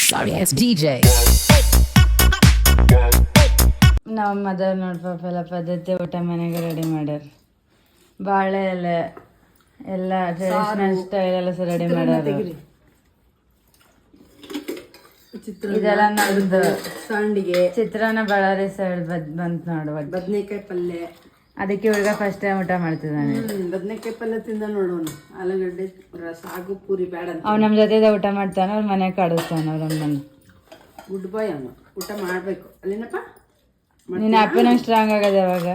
Sorry ass DJ. ನಾವು mother ನೋಡಿ ಪಾಪ ಎಲ್ಲ ಪದ್ಧತಿ ಊಟ ಮನೆಗೆ ರೆಡಿ ಮಾಡ್ಯಾರ. ಬಾಳೆ ಎಲೆ ಎಲ್ಲ ಟ್ರೆಡಿಷನಲ್ ಸ್ಟೈಲ್ ಎಲ್ಲ ರೆಡಿ ಮಾಡ್ಯಾರ. ಇದೆಲ್ಲ ನಮ್ದು ಸಂಡಿಗೆ, ಚಿತ್ರಾನ್ನ ಬಳ್ಳಾರಿ ಸೈಡ್ ಬಂತು ನೋಡುವ. ಬದನೆಕಾಯಿ ಪಲ್ಯ. ಅದಕ್ಕೆ ಇವಾಗ ಫಸ್ಟ್ ಟೈಮ್ ಊಟ ಮಾಡ್ತಿದ್ದಾನೆ. ಬದನೆಕಾಯಿ ಪಲ್ಯ ತಿಂದ ನೋಡೋಣ. ಆಲೂಗಡ್ಡೆ ಸಾಗು ಪೂರಿ ಬೇಡ ಅಂತ ಅವ್ ನಮ್ಮ ಜೊತೆ ಊಟ ಮಾಡ್ತಾನ. ಅವ್ರ ಮನೆಗೆ ಕಾಡಿಸ್ತಾನ. ಅವ್ರ ಅಮ್ಮನ ಗುಡ್ ಬಾಯ್ ಅವನು. ಊಟ ಮಾಡ್ಬೇಕು ಅಲ್ಲೇನಪ್ಪ. ನಿನ್ನ ಅಪ್ಪನ ಸ್ಟ್ರಾಂಗ್ ಆಗದ ಯಾವಾಗ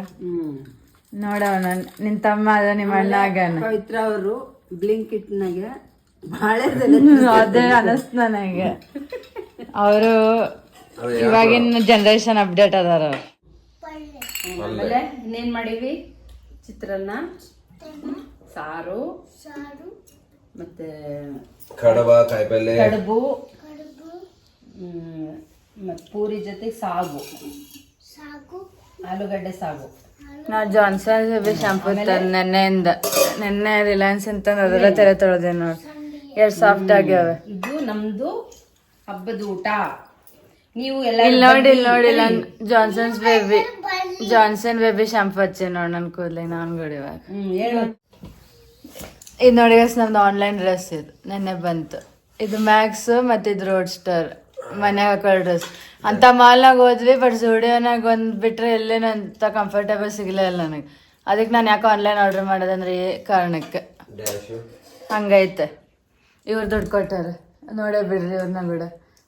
ನೋಡವನ. ನಿನ್ ತಮ್ಮ ಅದ ನಿಮ್ಮ ಅಣ್ಣ ಆಗನ. ಪವಿತ್ರ ಅವರು ಬ್ಲಿಂಕಿಟ್ನಾಗ ಬಾಳೆ ಅದೇ ಅನಸ್ತ ನನಗೆ. ಅವರು ಇವಾಗಿನ ಜನರೇಷನ್ ಅಪ್ಡೇಟ್ ಅದಾರ. ಆಮೇಲೆ ಇನ್ನೇನ್ ಮಾಡೀವಿ? ಚಿತ್ರಾನ್ನ, ಸಾರು, ಮತ್ತೆ ಕಡುಬು, ಮತ್ತೆ ಪೂರಿ ಜೊತೆ ಸಾಗು, ಆಲೂಗಡ್ಡೆ ಸಾಗು. ನಾ ಜಾನ್ಸನ್ ಶಾಂಪೂ ನೆನ್ನೆ ರಿಲಯನ್ಸ್ ಅಂತ ಅದೆಲ್ಲ ತೆರೆ ತೊಳೆದೆ ನೋಡಿ. ಎರಡು ಸಾಫ್ಟ್ ಆಗ್ಯಾವ. ಇದು ನಮ್ದು ಹಬ್ಬದ ಊಟ. ನೀವು ಇಲ್ಲಿ ನೋಡಿಲ್ಲ ಜಾನ್ಸನ್ ಬೇಬಿ ಶಾಂಪೂ ಹಚ್ಚಿ ನೋಡಿ ನನ್ ಕೂದಲಿಗೆ. ನಾನು ಗುಡಿವಾಗ ಇದು ನೋಡಿ ನಮ್ದು ಆನ್ಲೈನ್ ಡ್ರೆಸ್. ಇದು ನೆನ್ನೆ ಬಂತು. ಇದು ಮ್ಯಾಕ್ಸ್ ಮತ್ತೆ ಇದು ರೋಡ್ ಸ್ಟಾರ್ ಮನೆಗೆ ಹಾಕೊಳ್ಳೋ ಡ್ರೆಸ್. ಅಂತ ಮಾಲ್ನಾಗ ಹೋದ್ವಿ. ಬಟ್ ಸ್ಟುಡಿಯೋನಾಗ ಒಂದ್ ಬಿಟ್ರೆ ಎಲ್ಲೇನು ಅಂತ ಕಂಫರ್ಟೇಬಲ್ ಸಿಗ್ಲೇ ಇಲ್ಲ ನನಗೆ. ಅದಕ್ಕೆ ನಾನು ಯಾಕೆ ಆನ್ಲೈನ್ ಆರ್ಡರ್ ಮಾಡೋದಂದ್ರೆ ಈ ಕಾರಣಕ್ಕೆ ಹಂಗೈತೆ. ಇವ್ರು ದುಡ್ಡು ಕೊಟ್ಟಾರ ನೋಡೇ ಬಿಡ್ರಿ. ಇವ್ರನ್ನ ಕೂಡ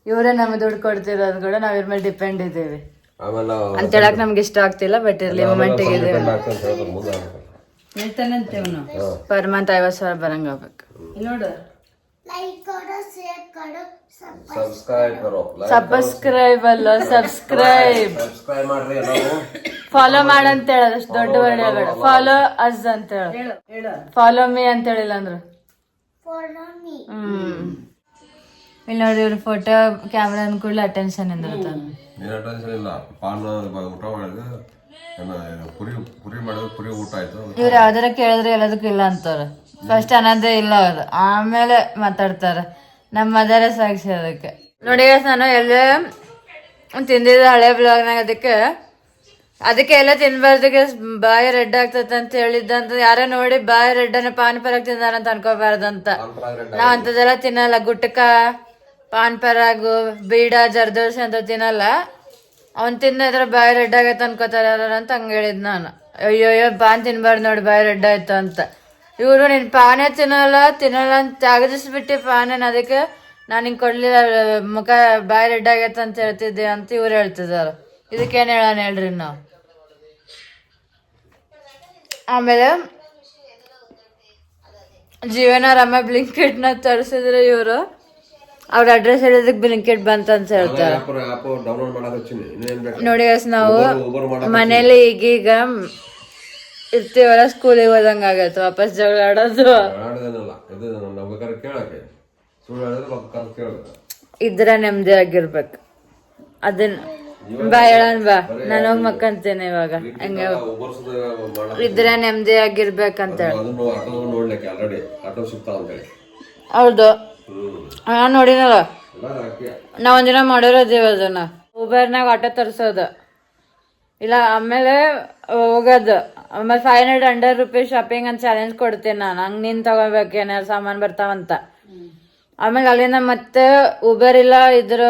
ಇವರೇ ನಮಗೆ ದುಡ್ಡು ಕೊಡ್ತಿರೋದು ಕೂಡ ನಾವ್ ಇವ್ರ ಮೇಲೆ ಡಿಪೆಂಡ್ ಇದ್ದೀವಿ ಅಂತ ಹೇಳಕ್ ನಮ್ಗೆ ಇಷ್ಟ ಆಗ್ತಿಲ್ಲ. ಬಟ್ ಇರ್ಲಿ ಮೊಮೆಂಟಿಗೆ ಇದ್ದೀವಿ. ಹೇಳ್ತಾನಂತೆ ಅವನು ಪರ್ ಮಂತ್ 50,000 ಬರಂಗ ಆಗ್ಬೇಕು. ನೋಡು, ಸಬ್ಸ್ಕ್ರೈಬ್ ಅಲ್ಲ ಸಬ್ಸ್ಕ್ರೈಬ್ ಫಾಲೋ ಮಾಡಂತ ಹೇಳೋದು. ಅಷ್ಟು ದೊಡ್ಡ ವರ್ಡ್ ಹೇಳ್ಬೇಡ. ಫಾಲೋ ಅಸ್ ಅಂತ ಹೇಳ. ಫಾಲೋ ಮೀ ಅಂತ ಹೇಳಿಲ್ಲ ಅಂದ್ರು. ಇಲ್ಲಿ ನೋಡಿ ಇವ್ರ ಫೋಟೋ ಕ್ಯಾಮ್ರಾ ಅನ್ಕೂಡ್ಲೆ ಅಟೆನ್ಷನ್ ಎಂದಿರ್ತಾನೆ. ಇವ್ರು ಯಾವ್ದಾರ ಕೇಳಿದ್ರೆ ಎಲ್ಲದಕ್ಕೂ ಇಲ್ಲ ಅಂತಾರ. ಫಸ್ಟ್ ಅನ್ನೋದೇ ಇಲ್ಲ ಅವ್ರು, ಆಮೇಲೆ ಮಾತಾಡ್ತಾರ. ನಮ್ಮ ಮದರೇ ಸಾಕ್ಷಿ ಅದಕ್ಕೆ. ನೋಡಿ ನಾನು ಎಲ್ಲೇ ತಿಂದಿದ್ದ ಹಳೆ ಬ್ಲಾಗ್ನಾಗ ಅದಕ್ಕೆ ಎಲ್ಲ ತಿನ್ಬಾರ್ದಕ್ಕೆ ಬಾಯಿ ರೆಡ್ ಆಗ್ತದ ಅಂತ ಹೇಳಿದ್ದಂತ. ಯಾರ ನೋಡಿ ಬಾಯಿ ರೆಡ್ಡನ್ನ ಪಾನ್ ಪರಾಗ್ ತಿಂದಾರಂತ ಅನ್ಕೋಬಾರ್ದಂತ. ನಾವ್ ಅಂತದೆಲ್ಲ ತಿನ್ನಲ್ಲ. ಗುಟ್ಕ, ಪಾನ್ ಪರಾಗು, ಬೀಡ, ಜರ್ದೋಸಿ ಅಂತ ತಿನ್ನಲ್ಲ. ಅವ್ನ್ ತಿಂದ್ರ ಬಾಯಿ ರೆಡ್ ಆಗೈತೆ ಅನ್ಕೋತಾರ ಅಂತ ಹಂಗ ಹೇಳಿದ್ ನಾನು. ಅಯ್ಯೋ ಪಾನ್ ತಿನ್ಬಾರ್ದು ನೋಡಿ ಬಾಯಿ ರೆಡ್ ಆಯ್ತು ಅಂತ. ಇವ್ರು ನೀನ್ ಪಾನೇ ತಿನ್ನಲ್ಲ ಅಂತ ತೆಗೆದಿಸ್ಬಿಟ್ಟು ಪಾನೇನ. ಅದಕ್ಕೆ ನಾನು ಹಿಂಗ್ ಕೊಡ್ಲಿಲ್ಲ, ಮುಖ ಬಾಯಿ ರೆಡ್ ಆಗೈತೆ ಅಂತ ಹೇಳ್ತಿದ್ದೆ ಅಂತ ಇವ್ರು ಹೇಳ್ತಿದಾರ. ಇದಕ್ಕೇನ್ ಹೇಳೋಣ ಹೇಳ್ರಿ ನಾವು. ಆಮೇಲೆ ಜೀವನಾರಾಮ ಬ್ಲಿಂಕೆಟ್ ನ ತರಿಸಿದ್ರೆ ಇವರು ಅವ್ರ ಅಡ್ರೆಸ್ ಹೇಳಿದಕ್ಕೆ ಬ್ಲಿಂಕೆಟ್ ಬಂತಂತ ಹೇಳ್ತಾರೆ. ನೋಡಿ ನಾವು ಮನೇಲಿ ಈಗೀಗ ಇರ್ತೀವಲ್ಲ, ಸ್ಕೂಲಿಗೆ ಹೋದಂಗ ಆಗೈತೆ. ವಾಪಸ್ ಜಗಳ ಆಡೋದು ಇದ್ರ ನೆಮ್ಮದಿ ಆಗಿರ್ಬೇಕು. ಅದನ್ನ ಬಾ ಹೇಳನ್ ಬಾ, ನಾನು ಹೋಗಿ ಮಕ್ಕಂತೇನೆ ಇವಾಗ. ಹಂಗ ಇದ್ರೆ ನೆಮ್ಮದಿ ಆಗಿರ್ಬೇಕಂತ ಹೇಳಿ. ಹೌದು, ನಾನ್ ನೋಡಿನಲ್ಲ. ನಾವ್ ಒಂದಿನ ಮಾಡಿರೋದೇವ ಅದನ್ನ. ಊಬರ್ನಾಗ ಆಟೋ ತರ್ಸೋದು ಇಲ್ಲ, ಆಮೇಲೆ ಹೋಗೋದು. ಆಮೇಲೆ 500 ರೂಪೀಸ್ ಶಾಪಿಂಗ್ ಅಂತ ಚಾಲೆಂಜ್ ಕೊಡ್ತೀನಿ ನಾನು. ಹಂಗ್ ನೀನ್ ತಗೋಬೇಕು ಏನಾರು ಸಾಮಾನ್ ಬರ್ತಾವಂತ. ಆಮೇಲೆ ಅಲ್ಲಿಂದ ಮತ್ತೆ ಊಬರ್ ಇಲ್ಲ ಇದ್ರ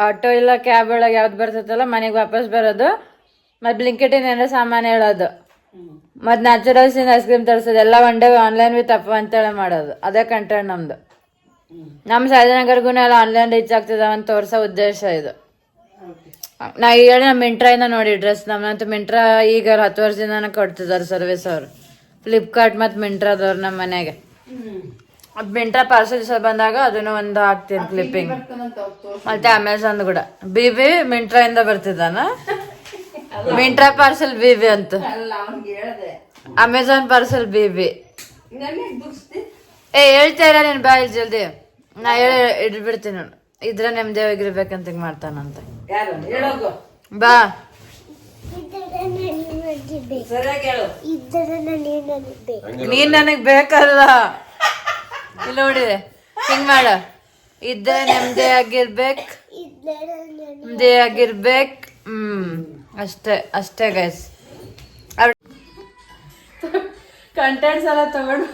ಆಟೋ ಇಲ್ಲ ಕ್ಯಾಬ್ ಒಳಗೆ ಯಾವ್ದು ಬರ್ತೈತಲ್ಲ ಮನೆಗೆ ವಾಪಸ್ ಬರೋದು. ಮತ್ತೆ ಬ್ಲಿಂಕೆಟಿನ ಏನಾರ ಸಾಮಾನು ಹೇಳೋದು. ಮತ್ತೆ ನ್ಯಾಚುರಲ್ಸ್ ಇಂದ ಐಸ್ ಕ್ರೀಮ್ ತರಿಸೋದು. ಎಲ್ಲ ಒನ್ ಡೇ ಆನ್ಲೈನ್ ವಿತ್ ಅಪ್ಪ ಅಂತೇಳಿ ಮಾಡೋದು. ಅದೇ ಕಂಟೆಂಟ್ ನಮ್ದು. ನಮ್ಮ ಸಾಯಿನಗರ್ಗೂ ಎಲ್ಲ ಆನ್ಲೈನ್ ರೀಚ್ ಆಗ್ತಿದಾವ ಅಂತ ತೋರ್ಸೋ ಉದ್ದೇಶ ಇದು. ನಾ ಹೇಳಿ ನಮ್ಮ ಮಿಂಟ್ರಾಯಿಂದ ನೋಡಿ ಡ್ರೆಸ್. ನಮ್ಮಂತೂ ಮಿಂಟ್ರಾ ಈಗ 10 ವರ್ಷದಿಂದ ಕೊಡ್ತಿದಾರೆ ಸರ್ವಿಸ್ ಅವರು. ಫ್ಲಿಪ್ಕಾರ್ಟ್ ಮತ್ತು ಮಿಂಟ್ರಾದವ್ರು ನಮ್ಮ ಮನೆಗೆ. ಅದು ಮಿಂಟ್ರಾ ಪಾರ್ಸಲ್ ಬಂದಾಗ ಅದನ್ನು ಒಂದು ಹಾಕ್ತೀನಿ ಕ್ಲಿಪ್ಪಿಂಗ್. ಮತ್ತೆ ಅಮೆಝಾನ್ ಕೂಡ ಬಿಬಿ ಮಿಂಟ್ರಾ ಇಂದ ಬರ್ತಿದ್ದಾನ. ಮಿಂಟ್ರಾ ಪಾರ್ಸಲ್ ಬಿಬಿ ಅಂತ, ಅಮೆಝಾನ್ ಪಾರ್ಸಲ್ ಬಿಬಿ. ಹೇಳ್ತಾ ಇಲ್ಲ ನೀನ್ ಬಾಯ್ ಜಲ್ದಿ. ನಾ ಇಡ್ಬಿಡ್ತೀನಿ ನೋಡು. ಇದ್ರ ನೆಮ್ಮದಿ ಹೋಗಿರ್ಬೇಕಂತ ಮಾಡ್ತಾನಂತ. ಬಾ ನೀನ್ ನನಗ್ ಬೇಕಲ್ಲ. ಇಲ್ಲಿ ನೋಡಿ ಹಿಂಗ್ ಮಾಡ. ಇದ್ರೆ ನೆಮ್ಮದಿಯಾಗಿರ್ಬೇಕು. ನೆಮ್ಮದಿಯಾಗಿರ್ಬೇಕು. ಅಷ್ಟೇ ಅಷ್ಟೇ ಗೈಸ್. ಕಂಟೆಂಟ್ಸ್ ಎಲ್ಲ ತಗೊಂಡು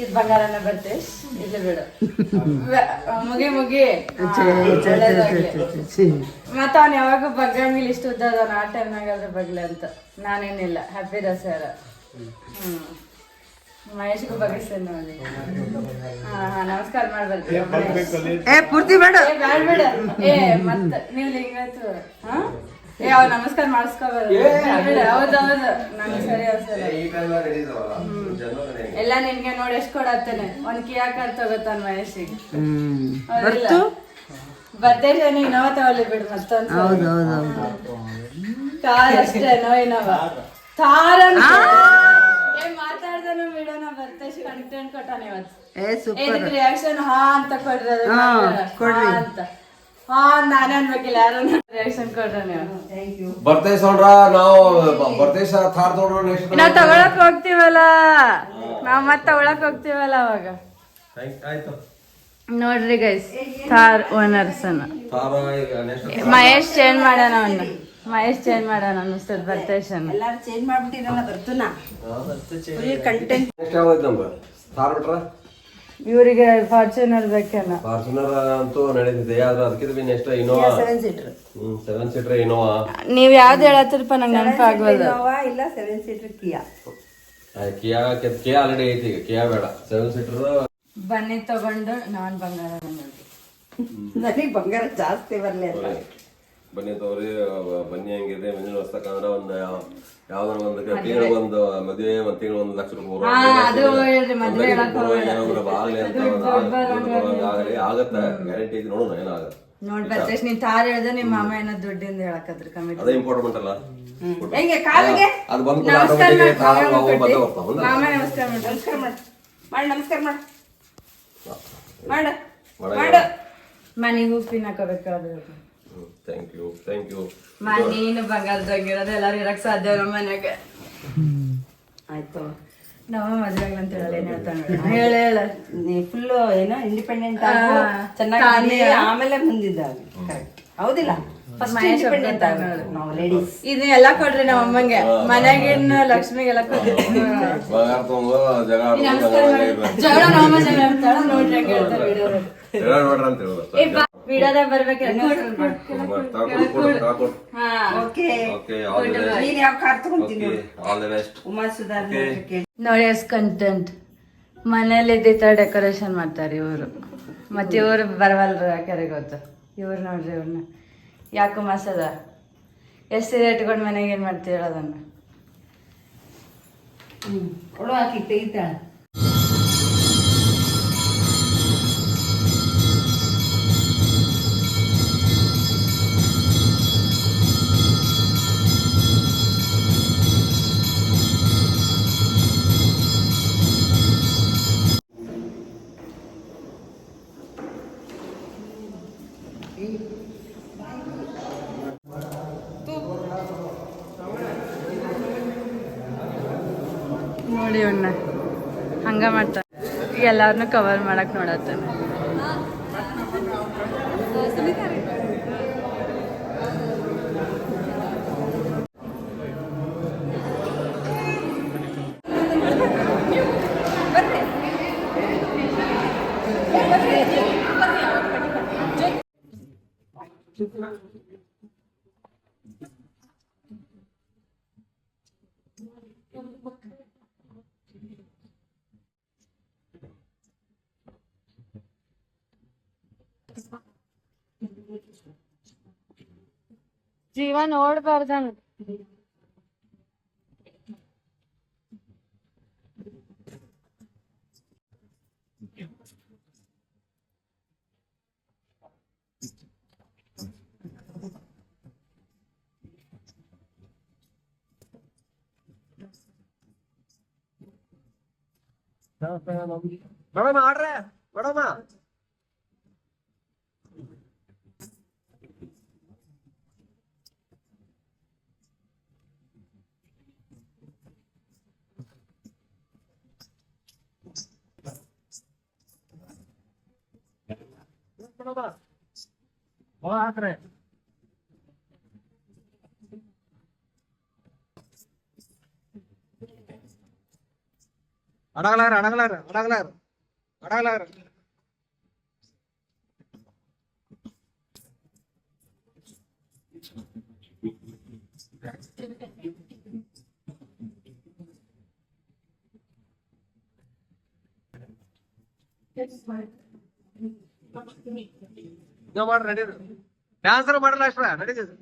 ಇದು ಬಂಗಾರನ ಬರ್ತೇಶ್ ಇಲ್ಲಿ ಬಿಡು. ಮುಗಿ ಮುಗಿ ಮತ್ತ ಅವ್ನು ಯಾವಾಗ ಬಗ್ಗಂಗಿಲ್ಲ, ಇಷ್ಟು ಉದ್ದ ಅದಾನ ಆ ಟೈಮ್ನಾಗಾದ್ರೆ ಬಗ್ಲೆ ಅಂತ. ನಾನೇನಿಲ್ಲ. ಹ್ಯಾಪಿ ದಸರಾ. ಮಹೇಶ್ಗೂ ಬಗ್ಗಿಸ್ತೇನೆ ನೋಡಿ. ಹಾ ನಮಸ್ಕಾರ ಮಾಡ್ಬರ್ತೀವಿ. ಪೂರ್ತಿ ಬೇಡ ಬೇಡ ಮತ್ತ ನೀವು ಲಿಂಗಾಯ್ತು. ಹಾ ಅವ್ ನಮಸ್ಕಾರ ಮಾಡಿಸ್ಕೋಬಾರ್ದು. ಹೌದೌದು ನಂಗೆ ಸರಿ ಅನ್ಸಲ್ಲ. ಎಲ್ಲ ನಿನ್ಗೆ ನೋಡಿ ಎಷ್ಟು ಕೊಡತ್ತೇನೆ. ಒಂದ್ ಕಿಯಾ ಕಾರ್ಡ್ ತಗೋತಾನ ಮಹೇಶಿಗೆ. ಬರ್ತೇನೆ ಇನ್ನೋವ ತಗೊಳ್ಳಿ ಬಿಡು ಮತ್ತೊಂದ್ ಕಾರ್ ಅಷ್ಟೇ. ಇನ್ನೋವ ತಾರ ಮಾತಾಡ್ದನು ಬಿಡೋಣ. ಬರ್ತೇಶ್ ಕಂಟೆಂಟ್ ಕೊಟ್ಟಾನ ಇವತ್ತು. ರಿಯಾಕ್ಷನ್ ಹಾ ಅಂತ ಕೊಡ್ರಿ ಅಂತ. ಹಾ ನಾನೇ ಅನ್ಬೇಕಿಲ್ಲ. ಯಾರು ರಿಯಾಕ್ಷನ್ ಕೊಡ್ರ ನೀವು. ಬರ್ತೇವೆ ಸೋಡ್ರ ನಾವು ಬರ್ತೇವೆ ಥಾರ್ ತಗೊಂಡ್ರ ನೆಕ್ಸ್ಟ್ ನಾವ್ ತಗೊಳಕ್ ಹೋಗ್ತೀವಲ್ಲ. ನಾವ್ ಮತ್ ತಗೊಳಕ್ ಹೋಗ್ತೀವಲ್ಲ ಅವಾಗ. ಆಯ್ತು ನೋಡ್ರಿ guys, Thar owners Mahesh change ಮಾಡೋಣ. ಅವನು ಮಹೇಶ್ ಚೇಂಜ್ ಮಾಡೋಣ ಅನ್ನಿಸ್ತದ. ಬರ್ತೇಶನ್ ಎಲ್ಲಾರು ಚೇಂಜ್ ಮಾಡ್ಬಿಟ್ಟಿರಲ್ಲ. ಬರ್ತುನಾ ಕಂಟೆಂಟ್ ನೆಕ್ಸ್ಟ್ ಯಾವ್ದು ನಮ್ಗೆ ಥಾರ್ ಬಿಟ್ರ ಇವರಿಗೆ ಫಾರ್ಚುನರ್ ಬೇಕೇನ. ಫಾರ್ಚುನರ್ ಅಂತೂ ನಡೀತಿದೆ. ಆದ್ರೆ ಅದಕ್ಕಿಂತ ನೆಕ್ಸ್ಟ್ ಇನೋವಾ 7 ಸೀಟರ್ ಇನೋವಾ. ನೀವ್ ಯಾವ್ದು ಹೇಳತ್ತಿರಪ್ಪ ನಂಗೆ ನೆನಪಾಗ್ವಲ್ದು. ಇಲ್ಲ 7 ಸೀಟರ್ ಕಿಯಾ. ಕಿಯಾ ಆಲ್ರೆಡಿ ಐತಿ. ಈಗ ಕಿಯಾ ಬೇಡ, 7 ಸೀಟರ್. ಬನ್ನಿ ತಗೊಂಡು ನಾನ್ ಬಂಗಾರ ನನಗೆ ಬಂಗಾರ ಜಾಸ್ತಿ ಬರ್ಲಿ ಅಂತ. ಬನ್ನಿ ತಗೋರಿ. ಬನ್ನಿ ಹೆಂಗಿದೆ ಮುಂದಿನ ವರ್ಷಕ್ಕಂದ್ರೆ ಒಂದು ಯಾವ್ದಾರ ಒಂದು ತಿಂಗಳ ಒಂದು ಮದುವೆ, ಒಂದ್ ತಿಂಗಳ 1 ಲಕ್ಷ ರೂಪಾಯಿ ಏನಾದ್ರು ಆಗ್ಲಿ ಅಂತ ಆಗಲಿ ಆಗತ್ತೆ. ಗ್ಯಾರಂಟಿ ಐತಿ. ನೋಡೋಣ ಏನಾಗತ್ತೆ. ನೋಡ್ ಬರ್ತೇಶ್ ನೀನ್ ತಾರ ಹೇಳ್ದೆ ನಿಮ್ಮ ಮಾಮ ಏನೋ ದುಡ್ಡಿಂದ ಹೇಳಕದ್ರ ಕಮ್ಮಿ. ಅದೇ ಇಂಪಾರ್ಟೆಂಟ್ ಅಲ್ಲ. ಹೆಂಗೆ ಕಾಲಿಗೆ ಅದು ಬಂದು ನಮಸ್ಕಾರ ಮಾಮ ನಮಸ್ಕಾರ ಮಾಡು. ನಮಸ್ಕಾರ ಮಾಡು ಮಾಡಿ ನಮಸ್ಕಾರ ಮಾಡು ಮಾಡು ಮಾಡು. ಮನೆಗೂ ಪಿನ್ ಹಾಕೋಬೇಕಾದ್ರೆ ಥ್ಯಾಂಕ್ ಯು ಥ್ಯಾಂಕ್ ಯು. ನೀನು ಬಂಗಾರದಾಗಿರೋದು ಎಲ್ಲಾರು ಇರಕ್ ಸಾಧ್ಯ ನಮ್ಮ ಮನೆಗೆ. ಆಯ್ತು ನಮ್ಮ ಮದ್ವೆ ಅಂತ ಹೇಳಲ್ಲ. ಏನ್ ಹೇಳ್ತಾನೆ ಹೇಳ ಹೇಳ. ನೀ ಫುಲ್ಲು ಏನೋ ಇಂಡಿಪೆಂಡೆಂಟ್ ಆಗಿ ಚೆನ್ನಾಗಿ ಆಮೇಲೆ ಮುಂದಿದ್ದ. ಕರೆಕ್ಟ್ ಹೌದಿಲ್ಲ? ಇಂಡಿಪೆಂಡೆಂಟ್ ಆಗಿ ನಾವು ಲೇಡೀಸ್ ಇದು ಎಲ್ಲ ಕೊಡ್ರಿ ನಮ್ಮ ಅಮ್ಮಂಗೆ. ಮನೆಗಿನ್ನ ಲಕ್ಷ್ಮಿಗೆಲ್ಲ ಕೊಡ್ರಿ. ಜಗಳ ನಮ್ಮ ಜಗಳ ಇರ್ತಾಳ ನೋಡ್ರಿ ಹೆಂಗ್ ಹೇಳ್ತಾರೆ ವಿಡಿಯೋದಾಗ. ವಿಡಿಯೋದಾಗ ಬರ್ಬೇಕು. ನೋಡಿ ಎಸ್ ಕಂಟೆಂಟ್. ಮನೇಲಿ ಇದ್ದಿತ್ತ ಡೆಕೋರೇಷನ್ ಮಾಡ್ತಾರೆ ಇವರು. ಮತ್ತೆ ಇವ್ರು ಬರವಲ್ರು ಯಾಕ್ಯಾರೆ ಗೊತ್ತು. ಇವ್ರು ನೋಡ್ರಿ ಇವ್ರನ್ನ ಯಾಕೋ ಮಸದ ಎಷ್ಟು ಸೀರೆ ಇಟ್ಕೊಂಡು ಮನೆಗೆ ಏನು ಮಾಡ್ತೀವಿ ಹೇಳೋದನ್ನ. ಕೊಡು ಹಾಕಿ ತೆಗಿತಾಳೆ. ನೋಡಿ ಇವನ್ನ ಹಂಗ ಮಾಡ್ತಾನೆ. ಎಲ್ಲಾರನ್ನೂ ಕವರ್ ಮಾಡಕ್ ನೋಡತ್ತಾನೆ. ಜೀವ ನೋಡ್ಬಾರ್ದ. ಮೇಡಮ್ ಆಡ್ರೆ ಮೇಡಮ್ ಅಡಗಲಾರ ಮಾಡ್ರಿ ನಡೀರಿ ಡ್ಯಾನ್ಸರ್ ಮಾಡಲ್ಲ ಅಷ್ಟ್ರ ನಡೀತದೆ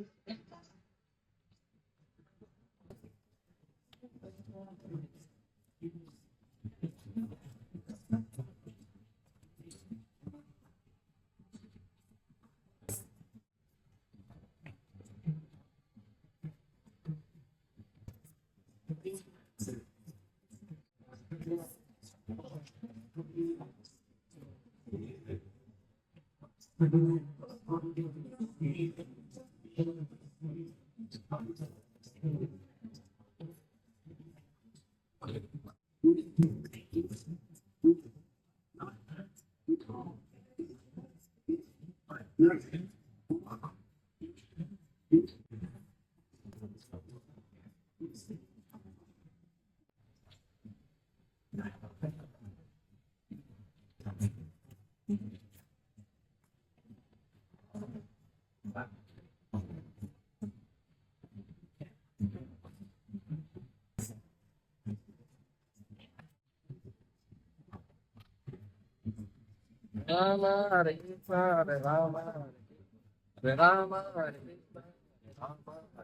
ರಾಮ ಹರೇ ಹರೇ ರಾಮ ಹರೇ ರಾಮ ಹರೇ ರಾಮ ಹರೇ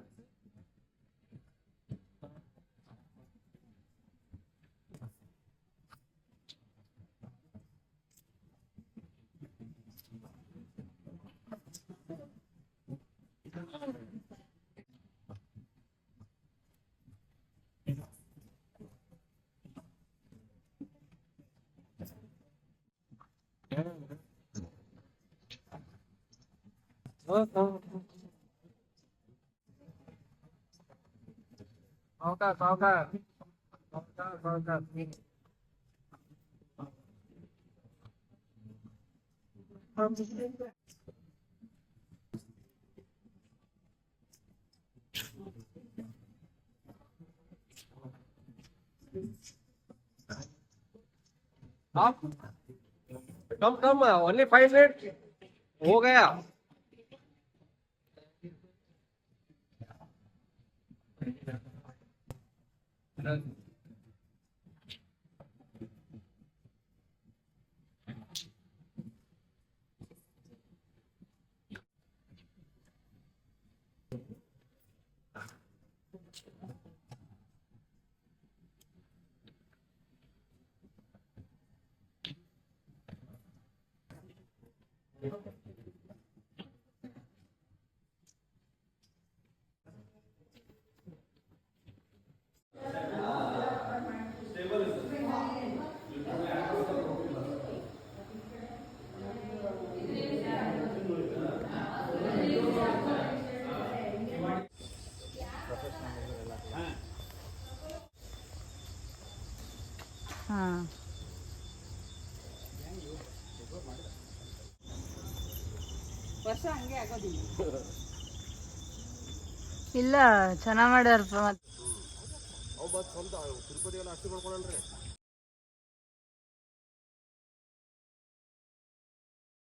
कम ओनली 5 मिनट हो गया ವರ್ಷ ಹಂಗೆ ಆಗೋದಿಲ್ಲ. ಇಲ್ಲ ಚೆನ್ನಾಗ್ ಮಾಡ್ಯಾರಪ್ಪ. ತಿರುಪತಿ ಎಲ್ಲ ಅಷ್ಟು ಮಾಡ್ಕೊಳಲ್ರಿ.